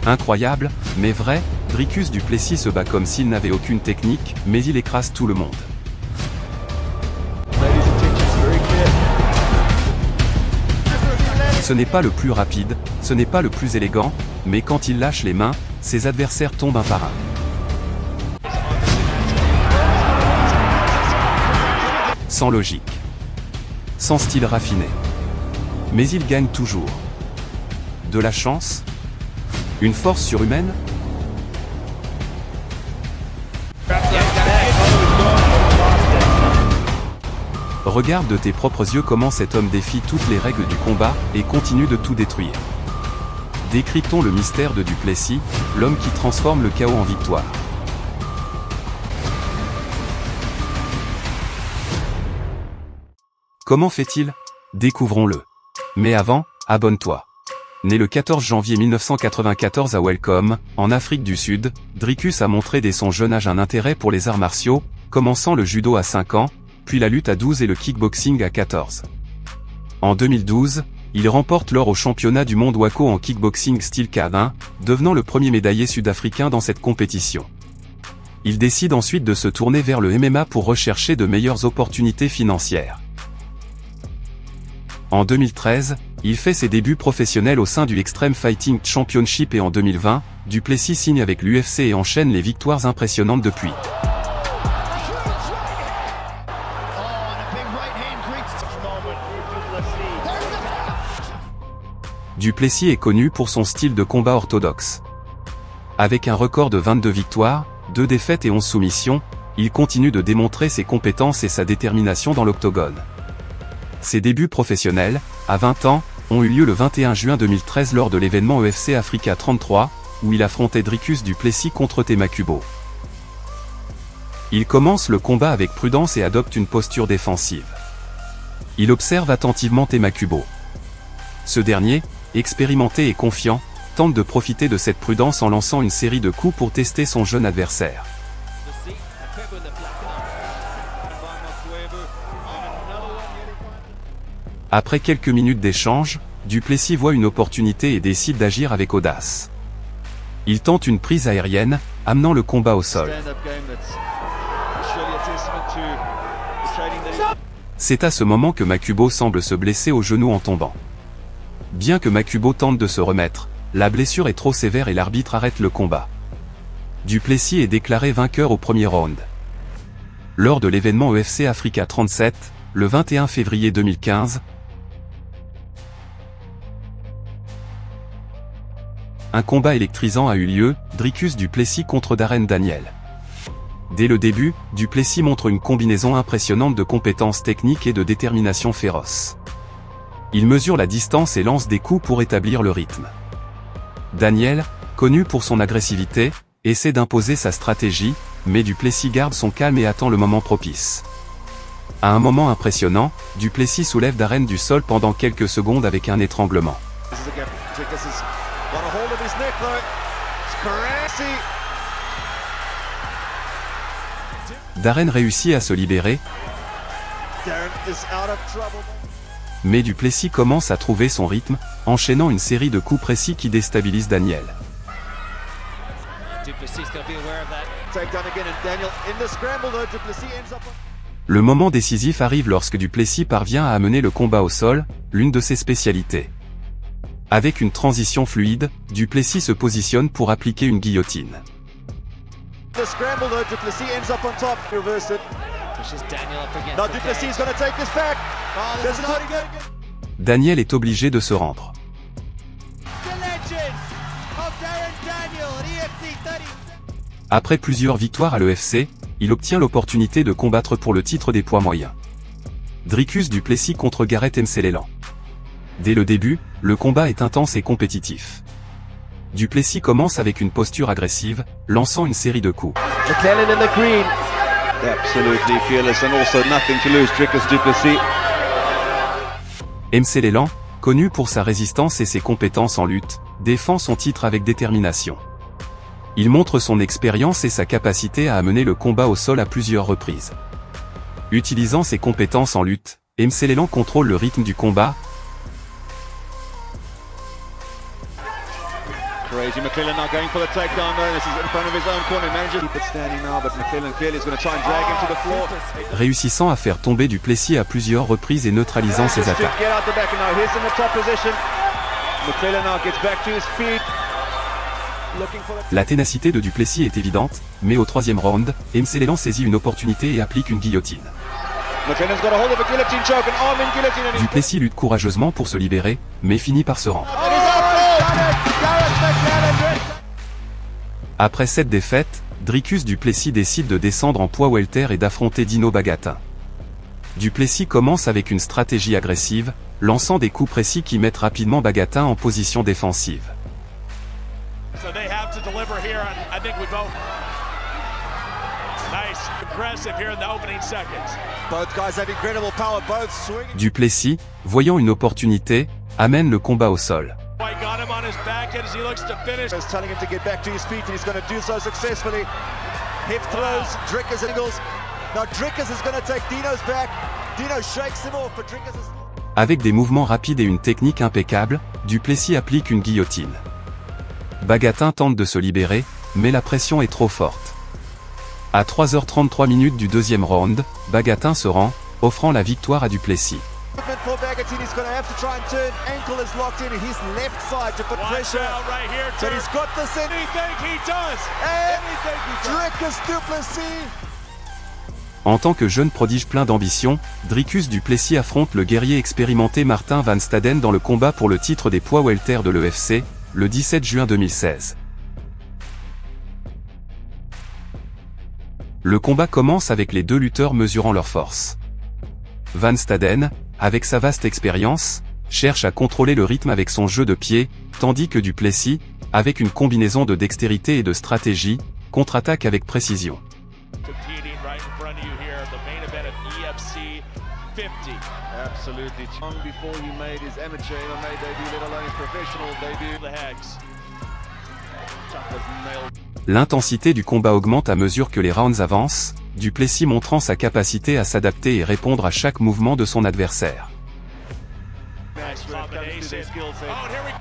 Incroyable, mais vrai, Dricus du Plessis se bat comme s'il n'avait aucune technique, mais il écrase tout le monde. Ce n'est pas le plus rapide, ce n'est pas le plus élégant, mais quand il lâche les mains, ses adversaires tombent un par un. Sans logique. Sans style raffiné. Mais il gagne toujours. De la chance? Une force surhumaine? Regarde de tes propres yeux comment cet homme défie toutes les règles du combat et continue de tout détruire. Décryptons le mystère de Du Plessis, l'homme qui transforme le chaos en victoire. Comment fait-il? Découvrons-le. Mais avant, abonne-toi. Né le 14 janvier 1994 à Welcome, en Afrique du Sud, Dricus a montré dès son jeune âge un intérêt pour les arts martiaux, commençant le judo à 5 ans, puis la lutte à 12 et le kickboxing à 14. En 2012, il remporte l'or au championnat du monde WAKO en kickboxing style K1, devenant le premier médaillé sud-africain dans cette compétition. Il décide ensuite de se tourner vers le MMA pour rechercher de meilleures opportunités financières. En 2013, il fait ses débuts professionnels au sein du Extreme Fighting Championship et en 2020, Du Plessis signe avec l'UFC et enchaîne les victoires impressionnantes depuis. Du Plessis est connu pour son style de combat orthodoxe. Avec un record de 22 victoires, 2 défaites et 11 soumissions, il continue de démontrer ses compétences et sa détermination dans l'octogone. Ses débuts professionnels, à 20 ans, ont eu lieu le 21 juin 2013 lors de l'événement UFC Africa 33, où il affrontait Dricus du Plessis contre Temakubo. Il commence le combat avec prudence et adopte une posture défensive. Il observe attentivement Temakubo. Ce dernier, expérimenté et confiant, tente de profiter de cette prudence en lançant une série de coups pour tester son jeune adversaire. Après quelques minutes d'échange, Du Plessis voit une opportunité et décide d'agir avec audace. Il tente une prise aérienne, amenant le combat au sol. C'est à ce moment que Makubo semble se blesser au genou en tombant. Bien que Makubo tente de se remettre, la blessure est trop sévère et l'arbitre arrête le combat. Du Plessis est déclaré vainqueur au premier round. Lors de l'événement UFC Africa 37, le 21 février 2015, un combat électrisant a eu lieu, Dricus du Plessis contre Darren Daniel. Dès le début, Du Plessis montre une combinaison impressionnante de compétences techniques et de détermination féroce. Il mesure la distance et lance des coups pour établir le rythme. Daniel, connu pour son agressivité, essaie d'imposer sa stratégie, mais Du Plessis garde son calme et attend le moment propice. À un moment impressionnant, Du Plessis soulève Darren du sol pendant quelques secondes avec un étranglement. Darren réussit à se libérer, mais Du Plessis commence à trouver son rythme, enchaînant une série de coups précis qui déstabilisent Daniel. Le moment décisif arrive lorsque Du Plessis parvient à amener le combat au sol, l'une de ses spécialités. Avec une transition fluide, Du Plessis se positionne pour appliquer une guillotine. Daniel est obligé de se rendre. Après plusieurs victoires à l'UFC, il obtient l'opportunité de combattre pour le titre des poids moyens. Dricus du Plessis contre Gareth Mselelan. Dès le début, le combat est intense et compétitif. Du Plessis commence avec une posture agressive, lançant une série de coups. Mselelan, connu pour sa résistance et ses compétences en lutte, défend son titre avec détermination. Il montre son expérience et sa capacité à amener le combat au sol à plusieurs reprises. Utilisant ses compétences en lutte, Mselelan contrôle le rythme du combat, Crazy. McClellan now going for the takedown there. This is in front of his own corner manager. Keep it standing now, but McClellan clearly is going to try and drag him to the floor. Réussissant à faire tomber du Plessis à plusieurs reprises et neutralisant ses attaques. Get out the back and now he's in the top position. McClellan now gets back to his feet. La ténacité de Duplessis est évidente, mais au troisième round, Mclellan saisit une opportunité et applique une guillotine. Duplessis lutte courageusement pour se libérer, mais finit par se rendre. Après cette défaite, Dricus Du Plessis décide de descendre en poids welter et d'affronter Dino Bagatin. Du Plessis commence avec une stratégie agressive, lançant des coups précis qui mettent rapidement Bagatin en position défensive. So they have to deliver here, and I think we both. Nice, aggressive here in the opening seconds. Both guys have incredible power, both swinging. Du Plessis, voyant une opportunité, amène le combat au sol. White got him on his back as he looks to finish. He's telling him to get back to his feet, and he's going to do so successfully. Hip throws, Dricus angles. Now Dricus is going to take Dino's back. Dino shakes him off, but Dricus is... Avec des mouvements rapides et une technique impeccable, Du Plessis applique une guillotine. Bagatin tente de se libérer, mais la pression est trop forte. À 3h33 minutes du deuxième round, Bagatin se rend, offrant la victoire à Du Plessis. En tant que jeune prodige plein d'ambition, Dricus Du Plessis affronte le guerrier expérimenté Martin Van Staden dans le combat pour le titre des poids welter de l'UFC, le 17 juin 2016. Le combat commence avec les deux lutteurs mesurant leurs forces. Van Staden, avec sa vaste expérience, cherche à contrôler le rythme avec son jeu de pied, tandis que Du Plessis, avec une combinaison de dextérité et de stratégie, contre-attaque avec précision. Absolutely. Long before he made his amateur debut, let alone his professional debut. The Hags. Tough as nails. L'intensité du combat augmente à mesure que les rounds avancent, Du Plessis montrant sa capacité à s'adapter et répondre à chaque mouvement de son adversaire. Nice combination. Oh, here we go.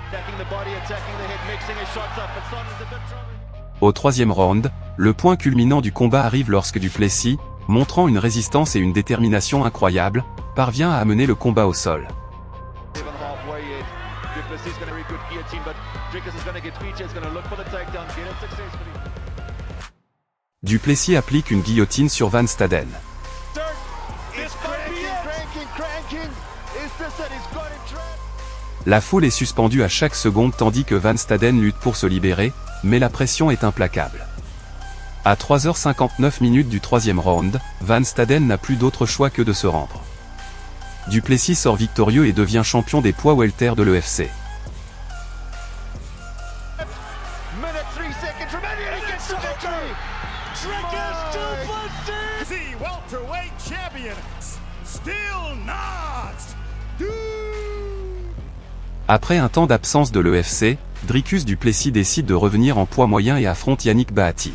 Attacking the body, attacking the head, mixing his shots up, but Son's a bit trouble. Au troisième round, le point culminant du combat arrive lorsque Du Plessis, montrant une résistance et une détermination incroyables, parvient à amener le combat au sol. Du Plessis applique une guillotine sur Van Staden. La foule est suspendue à chaque seconde tandis que Van Staden lutte pour se libérer, mais la pression est implacable. À 3h59 minutes du troisième round, Van Staden n'a plus d'autre choix que de se rendre. Du Plessis sort victorieux et devient champion des poids welter de l'UFC. Après un temps d'absence de l'UFC, Dricus Du Plessis décide de revenir en poids moyen et affronte Yannick Bahati.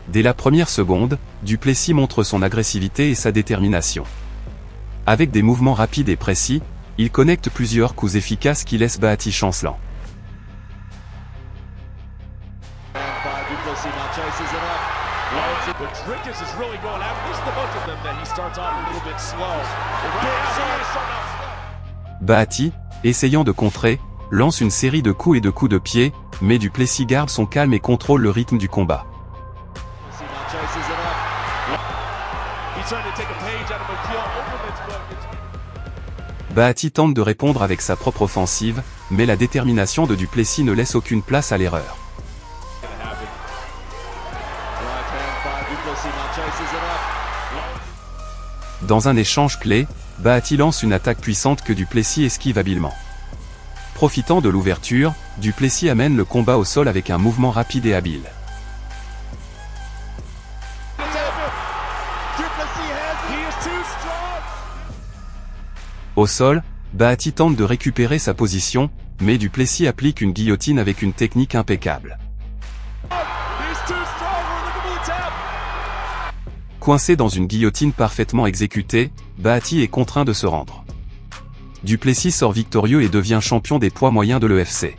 Dès la première seconde, Du Plessis montre son agressivité et sa détermination. Avec des mouvements rapides et précis, il connecte plusieurs coups efficaces qui laissent Bahati chancelant. Bahati, essayant de contrer, lance une série de coups et de coups de pied, mais Du Plessis garde son calme et contrôle le rythme du combat. Bahati tente de répondre avec sa propre offensive, mais la détermination de Du Plessis ne laisse aucune place à l'erreur. Dans un échange clé, Bahati lance une attaque puissante que Du Plessis esquive habilement. Profitant de l'ouverture, Du Plessis amène le combat au sol avec un mouvement rapide et habile. Au sol, Bahati tente de récupérer sa position, mais Du Plessis applique une guillotine avec une technique impeccable. Coincé dans une guillotine parfaitement exécutée, Bahati est contraint de se rendre. Du Plessis sort victorieux et devient champion des poids moyens de l'EFC.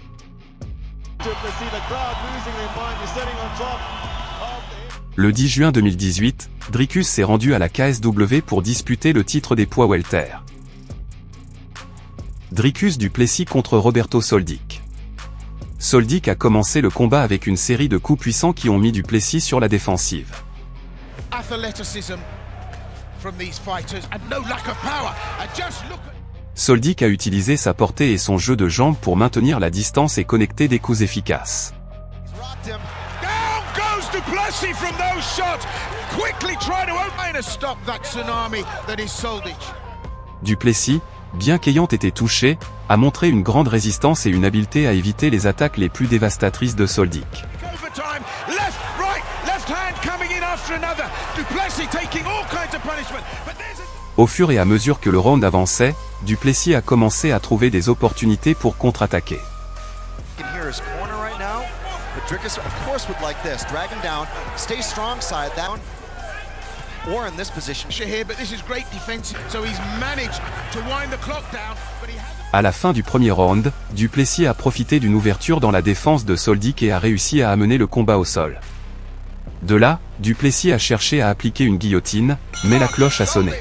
Le 10 juin 2018, Dricus s'est rendu à la KSW pour disputer le titre des poids welter. Dricus du Plessis contre Roberto Soldic. Soldic a commencé le combat avec une série de coups puissants qui ont mis du Plessis sur la défensive. Soldic a utilisé sa portée et son jeu de jambes pour maintenir la distance et connecter des coups efficaces. Du Plessis, bien qu'ayant été touché, a montré une grande résistance et une habileté à éviter les attaques les plus dévastatrices de Soldic. Au fur et à mesure que le round avançait, Du Plessis a commencé à trouver des opportunités pour contre-attaquer. À la fin du premier round, Du Plessis a profité d'une ouverture dans la défense de Soldic et a réussi à amener le combat au sol. De là, Du Plessis a cherché à appliquer une guillotine, mais la cloche a sonné.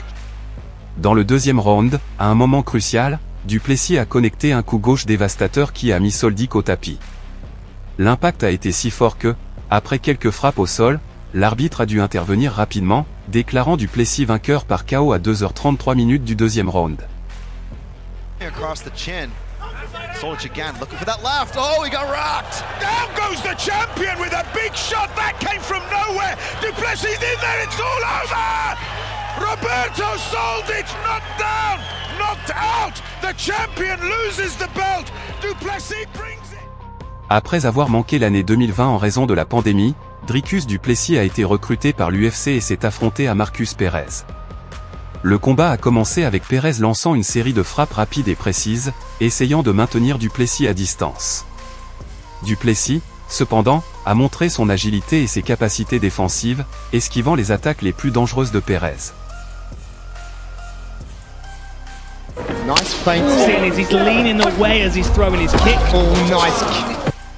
Dans le deuxième round, à un moment crucial, Du Plessis a connecté un coup gauche dévastateur qui a mis Soldic au tapis. L'impact a été si fort que, après quelques frappes au sol, l'arbitre a dû intervenir rapidement, déclarant Du Plessis vainqueur par KO à 2h33 minutes du deuxième round. Across the chin. Soldic again looking for that left. Oh, he got rocked. Down goes the champion with a big shot that came from nowhere. Du Plessis in there, it's all over. Roberto Soldic knocked down, knocked out. The champion loses the belt. Du Plessis brings it. Après avoir manqué l'année 2020 en raison de la pandémie, Dricus du Plessis a été recruté par l'UFC et s'est affronté à Marcus Perez. Le combat a commencé avec Perez lançant une série de frappes rapides et précises, essayant de maintenir Du Plessis à distance. Du Plessis, cependant, a montré son agilité et ses capacités défensives, esquivant les attaques les plus dangereuses de Perez.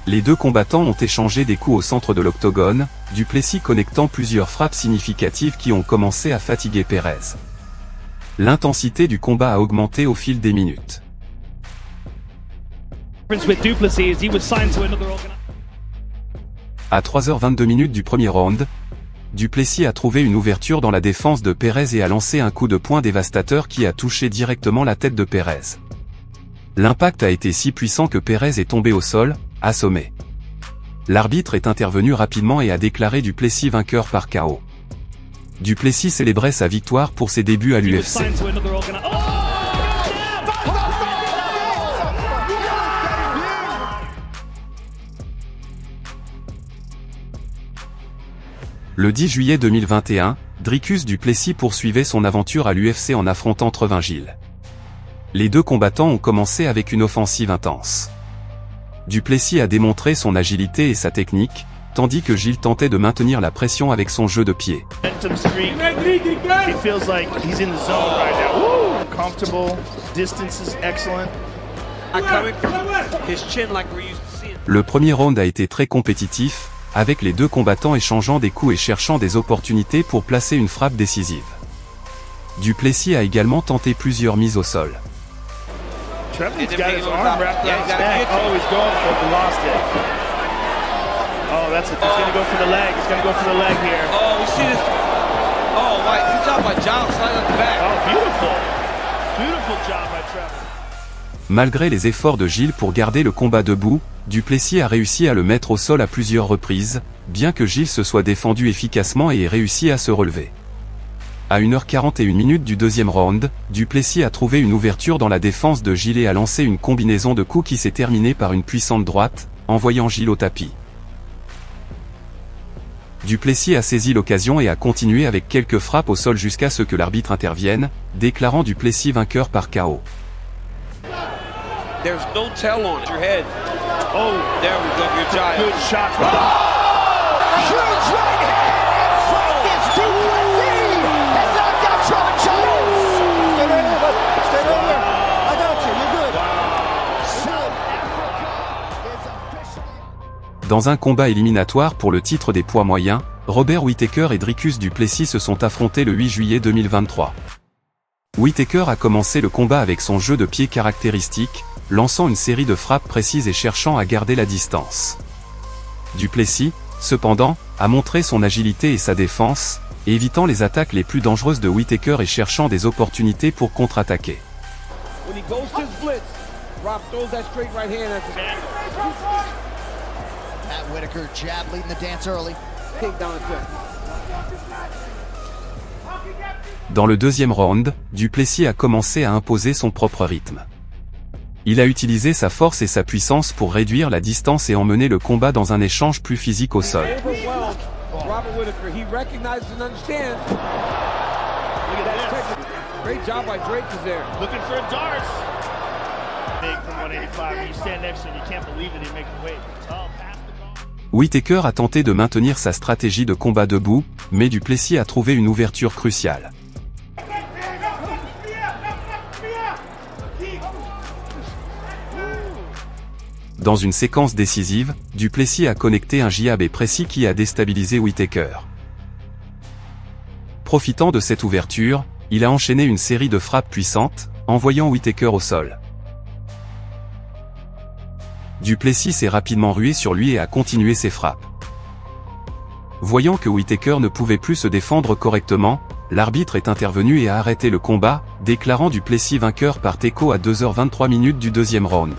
Les deux combattants ont échangé des coups au centre de l'octogone, Du Plessis connectant plusieurs frappes significatives qui ont commencé à fatiguer Perez. L'intensité du combat a augmenté au fil des minutes. À 3h22 minutes du premier round, Du Plessis a trouvé une ouverture dans la défense de Perez et a lancé un coup de poing dévastateur qui a touché directement la tête de Perez. L'impact a été si puissant que Perez est tombé au sol, assommé. L'arbitre est intervenu rapidement et a déclaré Du Plessis vainqueur par KO. Du Plessis célébrait sa victoire pour ses débuts à l'UFC. Le 10 juillet 2021, Dricus du Plessis poursuivait son aventure à l'UFC en affrontant Trevin Gill. Les deux combattants ont commencé avec une offensive intense. Du Plessis a démontré son agilité et sa technique, tandis que Gill tentait de maintenir la pression avec son jeu de pied. Le premier round a été très compétitif, avec les deux combattants échangeant des coups et cherchant des opportunités pour placer une frappe décisive. Du Plessis a également tenté plusieurs mises au sol. Oh, that's it. He's going to go for the leg. He's going to go for the leg here. Oh, we see this. Oh, right. Good job by Giles, sliding at the back. Oh, beautiful. Beautiful job by Trevor. Malgré les efforts de Gill pour garder le combat debout, Du Plessis a réussi à le mettre au sol à plusieurs reprises, bien que Gill se soit défendu efficacement et ait réussi à se relever. À 1h41 minutes du deuxième round, Du Plessis a trouvé une ouverture dans la défense de Gill et a lancé une combinaison de coups qui s'est terminée par une puissante droite, envoyant Gill au tapis. Du Plessis a saisi l'occasion et a continué avec quelques frappes au sol jusqu'à ce que l'arbitre intervienne, déclarant Du Plessis vainqueur par KO. There's no tell on your head. Oh, there we go. Good job. Good shot. Huge right hand from this Du Plessis has knocked out Trevin Giles. Stay right here. I got Dans un combat éliminatoire pour le titre des poids moyens, Robert Whittaker et Dricus du Plessis se sont affrontés le 8 juillet 2023. Whittaker a commencé le combat avec son jeu de pied caractéristique, lançant une série de frappes précises et cherchant à garder la distance. Du Plessis, cependant, a montré son agilité et sa défense, évitant les attaques les plus dangereuses de Whittaker et cherchant des opportunités pour contre-attaquer. Dans le deuxième round, Du Plessis a commencé à imposer son propre rythme. Il a utilisé sa force et sa puissance pour réduire la distance et emmener le combat dans un échange plus physique au sol. Whittaker a tenté de maintenir sa stratégie de combat debout, mais Du Plessis a trouvé une ouverture cruciale. Dans une séquence décisive, Du Plessis a connecté un jab précis qui a déstabilisé Whittaker. Profitant de cette ouverture, il a enchaîné une série de frappes puissantes, envoyant Whittaker au sol. Du Plessis s'est rapidement rué sur lui et a continué ses frappes. Voyant que Whittaker ne pouvait plus se défendre correctement, l'arbitre est intervenu et a arrêté le combat, déclarant Du Plessis vainqueur par TKO à 2h23 du deuxième round.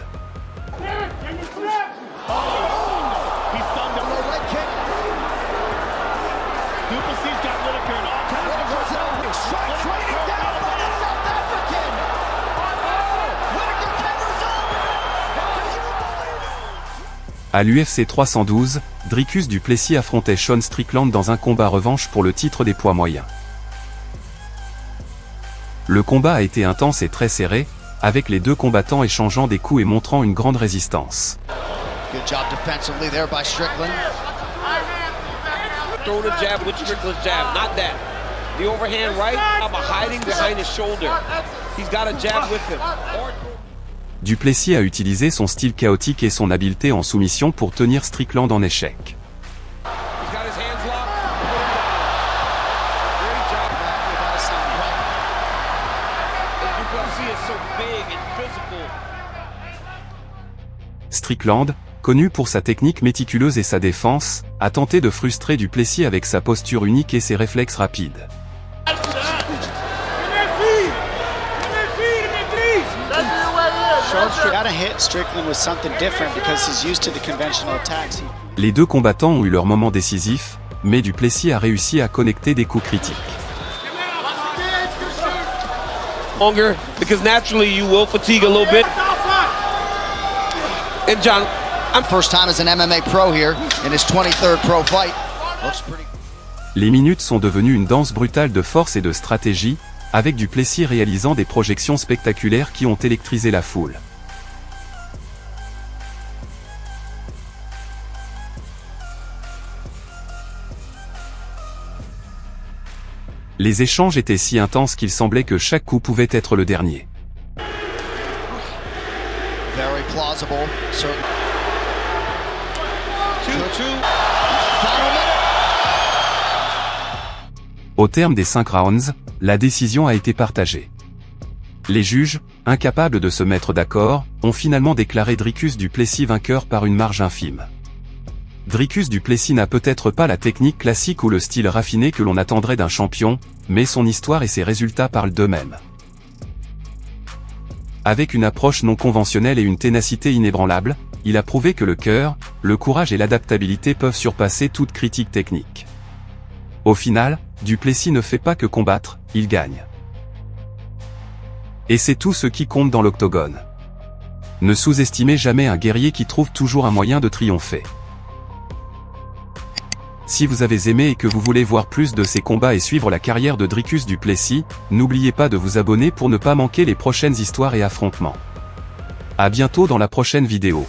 À l'UFC 312, Dricus du Plessis affrontait Sean Strickland dans un combat revanche pour le titre des poids moyens. Le combat a été intense et très serré, avec les deux combattants échangeant des coups et montrant une grande résistance. Good job defensively there by Strickland. Throw the jab with Strickland's jab, not that. The overhand right, I'm hiding behind his shoulder. He's got a jab with him. Du Plessis a utilisé son style chaotique et son habileté en soumission pour tenir Strickland en échec. Strickland, connu pour sa technique méticuleuse et sa défense, a tenté de frustrer Du Plessis avec sa posture unique et ses réflexes rapides. Les deux combattants ont eu leur moment décisif, mais Du Plessis a réussi à connecter des coups critiques. Because naturally you will fatigue a little bit. And John, I'm first time as an MMA pro here in his 23rd pro fight. Les minutes sont devenues une danse brutale de force et de stratégie, avec Du Plessis réalisant des projections spectaculaires qui ont électrisé la foule. Les échanges étaient si intenses qu'il semblait que chaque coup pouvait être le dernier. Very plausible. Au terme des 5 rounds, la décision a été partagée. Les juges, incapables de se mettre d'accord, ont finalement déclaré Dricus du Plessis vainqueur par une marge infime. Dricus du Plessis n'a peut-être pas la technique classique ou le style raffiné que l'on attendrait d'un champion, mais son histoire et ses résultats parlent d'eux-mêmes. Avec une approche non conventionnelle et une ténacité inébranlable, il a prouvé que le cœur, le courage et l'adaptabilité peuvent surpasser toute critique technique. Au final, Du Plessis ne fait pas que combattre, il gagne. Et c'est tout ce qui compte dans l'octogone. Ne sous-estimez jamais un guerrier qui trouve toujours un moyen de triompher. Si vous avez aimé et que vous voulez voir plus de ces combats et suivre la carrière de Dricus du Plessis, n'oubliez pas de vous abonner pour ne pas manquer les prochaines histoires et affrontements. À bientôt dans la prochaine vidéo.